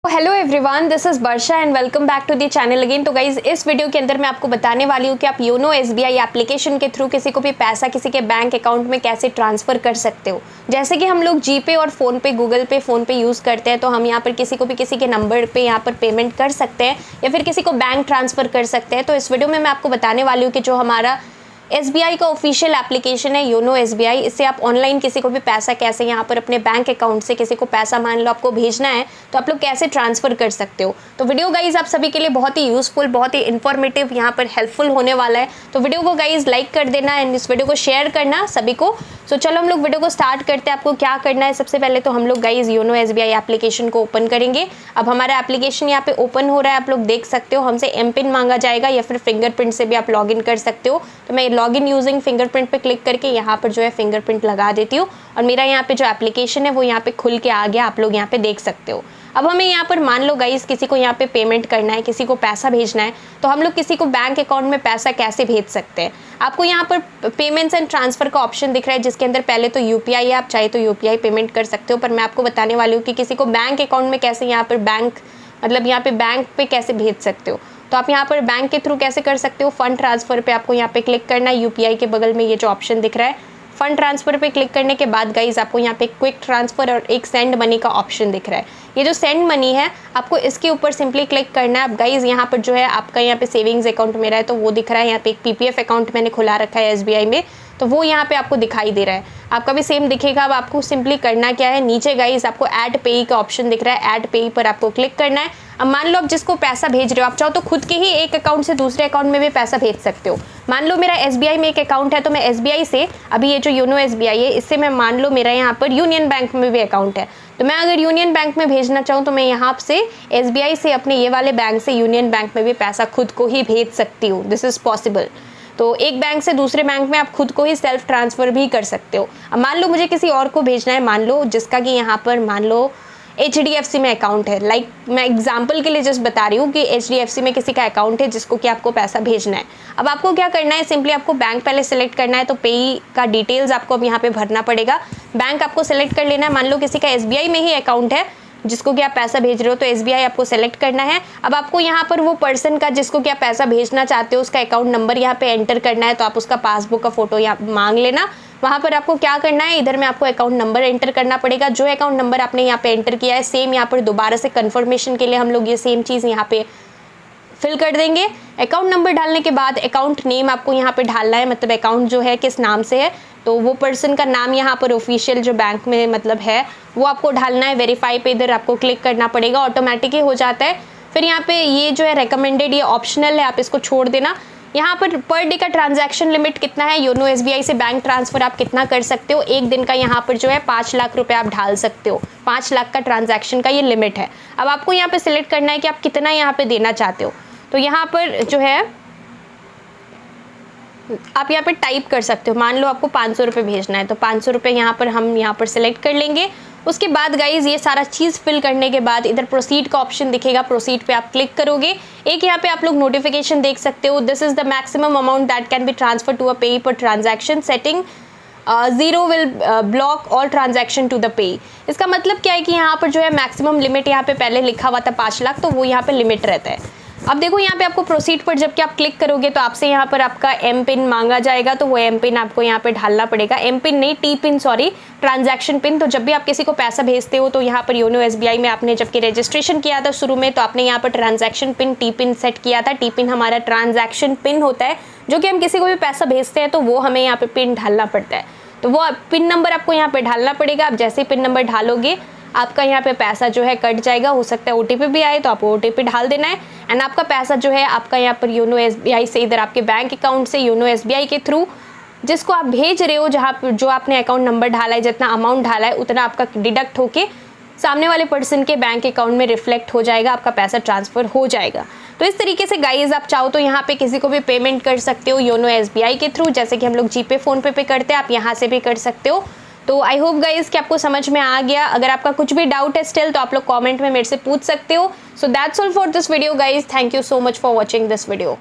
Hello everyone, this is Varsha and welcome back to the channel again. तो guys इस video के अंदर मैं आपको बताने वाली हूँ कि आप योनो एसबीआई एप्लीकेशन के थ्रू किसी को भी पैसा किसी के बैंक अकाउंट में कैसे ट्रांसफर कर सकते हो। जैसे कि हम लोग जीपे और फोन पे, गूगल पे, फोन पे यूज़ करते हैं, तो हम यहाँ पर किसी को भी किसी के नंबर पे यहाँ पर पेमेंट कर सकते हैं या फिर किसी को बैंक ट्रांसफ़र कर सकते हैं। तो इस वीडियो में मैं आपको बताने वाली हूँ कि जो हमारा एसबीआई का ऑफिशियल एप्लीकेशन है योनो एसबीआई, इससे आप ऑनलाइन किसी को भी पैसा कैसे यहाँ पर अपने बैंक अकाउंट से किसी को पैसा मान लो आपको भेजना है तो आप लोग कैसे ट्रांसफ़र कर सकते हो। तो वीडियो गाइज आप सभी के लिए बहुत ही यूज़फुल, बहुत ही इन्फॉर्मेटिव, यहाँ पर हेल्पफुल होने वाला है। तो वीडियो को गाइज लाइक कर देना एंड इस वीडियो को शेयर करना सभी को। तो चलो हम लोग वीडियो को स्टार्ट करते हैं। आपको क्या करना है, सबसे पहले तो हम लोग गाइज योनो एसबीआई एप्लीकेशन को ओपन करेंगे। अब हमारा एप्लीकेशन यहाँ पे ओपन हो रहा है, आप लोग देख सकते हो। हमसे एम पिन मांगा जाएगा या फिर फिंगरप्रिंट से भी आप लॉगिन कर सकते हो। तो मैं लॉगिन यूजिंग फिंगरप्रिंट पे क्लिक करके यहाँ पर जो है फिंगरप्रिंट लगा देती हूँ और मेरा यहाँ पे जो एप्लीकेशन है वो यहाँ पे खुल के आ गया, आप लोग यहाँ पे देख सकते हो। अब हमें यहाँ पर मान लो गाइस किसी को यहाँ पे पेमेंट करना है, किसी को पैसा भेजना है, तो हम लोग किसी को बैंक अकाउंट में पैसा कैसे भेज सकते हैं। आपको यहाँ पर पेमेंट्स एंड ट्रांसफर का ऑप्शन दिख रहा है जिसके अंदर पहले तो यूपीआई है, आप चाहे तो यूपीआई पेमेंट कर सकते हो, पर मैं आपको बताने वाली हूँ कि किसी को बैंक अकाउंट में कैसे यहाँ पर यहाँ पे बैंक पे कैसे भेज सकते हो। तो आप यहाँ पर बैंक के थ्रू कैसे कर सकते हो, फंड ट्रांसफर पे आपको यहाँ पे क्लिक करना है। यूपीआई के बगल में ये जो ऑप्शन दिख रहा है फंड ट्रांसफर पे क्लिक करने के बाद गाइज आपको यहाँ पे क्विक ट्रांसफर और एक सेंड मनी का ऑप्शन दिख रहा है। ये जो सेंड मनी है आपको इसके ऊपर सिंपली क्लिक करना है। अब गाइज यहाँ पर जो है आपका यहाँ पे सेविंग्स अकाउंट मेरा है तो वो दिख रहा है। यहाँ पे एक पीपीएफ अकाउंट मैंने खुला रखा है एसबीआई में, तो वो यहाँ पे आपको दिखाई दे रहा है। आपका भी सेम दिखेगा। अब आपको सिंपली करना क्या है, नीचे गाइज आपको ऐड पेई का ऑप्शन दिख रहा है, ऐड पेई पर आपको क्लिक करना है। अब मान लो आप जिसको पैसा भेज रहे हो, आप चाहो तो खुद के ही एक अकाउंट से दूसरे अकाउंट में भी पैसा भेज सकते हो। मान लो मेरा एसबीआई में एक अकाउंट है तो मैं एसबीआई से, अभी ये जो योनो एसबीआई है इससे मैं मान लो मेरा यहाँ पर यूनियन बैंक में भी अकाउंट है, तो मैं अगर यूनियन बैंक में भेजना चाहूँ तो मैं यहाँ से एसबीआई से अपने ये वाले बैंक से यूनियन बैंक में भी पैसा खुद को ही भेज सकती हूँ। This is possible. तो एक बैंक से दूसरे बैंक में आप खुद को ही सेल्फ ट्रांसफ़र भी कर सकते हो। अब मान लो मुझे किसी और को भेजना है, मान लो जिसका कि यहाँ पर मान लो HDFC में अकाउंट है, लाइक मैं एग्जांपल के लिए जस्ट बता रही हूँ कि HDFC में किसी का अकाउंट है जिसको कि आपको पैसा भेजना है। अब आपको क्या करना है, सिंपली आपको बैंक पहले सेलेक्ट करना है, तो पेई का डिटेल्स आपको अब यहाँ पे भरना पड़ेगा। बैंक आपको सेलेक्ट कर लेना है। मान लो किसी का SBI में ही अकाउंट है जिसको कि आप पैसा भेज रहे हो तो SBI आपको सेलेक्ट करना है। अब आपको यहाँ पर वो पर्सन का जिसको कि आप पैसा भेजना चाहते हो उसका अकाउंट नंबर यहाँ पे एंटर करना है, तो आप उसका पासबुक का फोटो यहाँ मांग लेना। वहाँ पर आपको क्या करना है, इधर में आपको अकाउंट नंबर एंटर करना पड़ेगा। जो अकाउंट नंबर आपने यहाँ पे एंटर किया है सेम यहाँ पर दोबारा से कंफर्मेशन के लिए हम लोग ये सेम चीज़ यहाँ पे फिल कर देंगे। अकाउंट नंबर डालने के बाद अकाउंट नेम आपको यहाँ पे ढालना है, मतलब अकाउंट जो है किस नाम से है, तो वो पर्सन का नाम यहाँ पर ऑफिशियल जो बैंक में मतलब है वो आपको ढालना है। वेरीफाई पे इधर आपको क्लिक करना पड़ेगा, ऑटोमेटिक ही हो जाता है। फिर यहाँ पे ये जो है रिकमेंडेड, ये ऑप्शनल है, आप इसको छोड़ देना। यहाँ पर डे का ट्रांजैक्शन लिमिट कितना है, योनो एसबीआई से बैंक ट्रांसफर आप कितना कर सकते हो, एक दिन का यहाँ पर जो है 5 लाख रुपए आप ढाल सकते हो। 5 लाख का ट्रांजैक्शन का ये लिमिट है। अब आपको यहाँ पे सिलेक्ट करना है कि आप कितना यहाँ पे देना चाहते हो, तो यहाँ पर जो है आप यहाँ पे टाइप कर सकते हो। मान लो आपको 500 रुपये भेजना है तो 500 रुपये यहाँ पर हम यहाँ पर सिलेक्ट कर लेंगे। उसके बाद गाइज ये सारा चीज़ फिल करने के बाद इधर प्रोसीड का ऑप्शन दिखेगा, प्रोसीड पे आप क्लिक करोगे। एक यहाँ पे आप लोग नोटिफिकेशन देख सकते हो, this is the maximum amount that can be transfer to a payee per transaction setting, zero will block all transaction to the payee. इसका मतलब क्या है कि यहाँ पर जो है मैक्सिमम लिमिट यहाँ पे पहले लिखा हुआ था 5 लाख, तो वो यहाँ पे लिमिट रहता है। अब देखो यहाँ पे आपको प्रोसीड पर जबकि आप क्लिक करोगे तो आपसे यहाँ पर आपका एम पिन मांगा जाएगा, तो वो एम पिन आपको यहाँ पे ढालना पड़ेगा। एम पिन नहीं, T pin, sorry, transaction pin. तो जब भी आप किसी को पैसा भेजते हो तो यहाँ पर योनो एसबीआई में आपने जबकि रजिस्ट्रेशन किया था शुरू में, तो आपने यहाँ पर transaction pin T pin set किया था। टी पिन हमारा ट्रांजैक्शन पिन होता है जो कि हम किसी को भी पैसा भेजते हैं तो वो हमें यहाँ पे पिन ढालना पड़ता है, तो वो पिन नंबर आपको यहाँ पे ढालना पड़ेगा। आप जैसे पिन नंबर ढालोगे आपका यहाँ पे पैसा जो है कट जाएगा। हो सकता है ओटीपी भी आए तो आपको ओटीपी ढाल देना है एंड आपका पैसा जो है आपका यहाँ पर योनो एसबीआई से इधर आपके बैंक अकाउंट से योनो एसबीआई के थ्रू जिसको आप भेज रहे हो, जहाँ जो आपने अकाउंट नंबर ढाला है, जितना अमाउंट ढाला है उतना आपका डिडक्ट होके सामने वाले पर्सन के बैंक अकाउंट में रिफ्लेक्ट हो जाएगा, आपका पैसा ट्रांसफ़र हो जाएगा। तो इस तरीके से गाइज आप चाहो तो यहाँ पे किसी को भी पेमेंट कर सकते हो योनो एसबीआई के थ्रू, जैसे कि हम लोग जीपे फोन पे करते हैं, आप यहाँ से भी कर सकते हो। तो आई होप गाइज कि आपको समझ में आ गया। अगर आपका कुछ भी डाउट है स्टिल तो आप लोग कमेंट में मेरे से पूछ सकते हो। So that's all for this video guys, thank you so much for watching this video.